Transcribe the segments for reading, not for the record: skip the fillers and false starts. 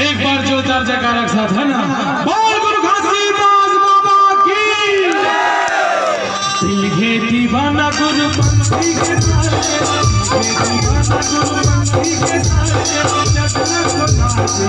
एक बार जोरदार जयकारा के साथ है ना, बोल गुरु घासीदास बाबा की। दिल है दीवाना गुरु पंथी के सारे, दीवाना गुरु पंथी के सारे, जगना को नाचे।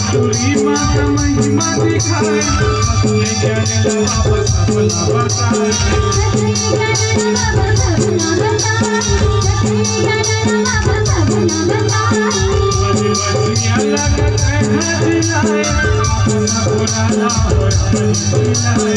पूरी माता महिमा दिखाए, अपने ज्ञान वापस अपना बताए। बजिया लगत है जिलाए, अपना पुराना हो जिलाए।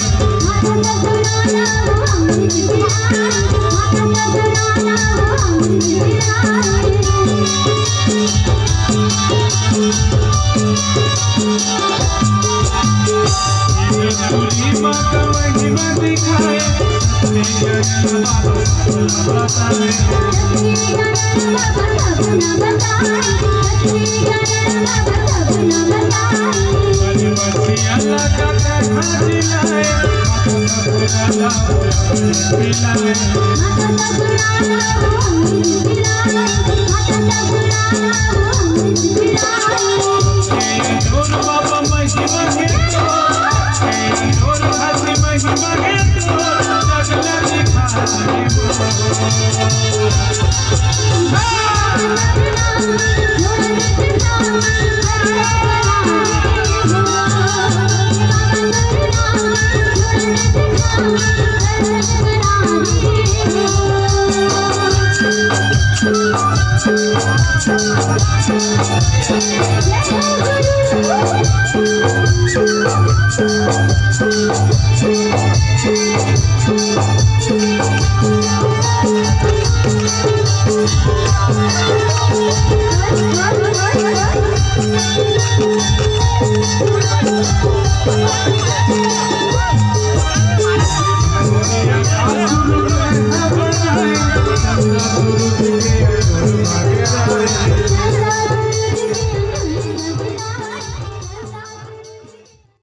पूरी माता महिमा दिखाए, अपने ज्ञान वापस अपना बताए। बजिया लगत है जिलाए, अपना पुराना हो जिलाए। जोर बाबा महिमा के जोर हसी महिमा के जगला दिखाए।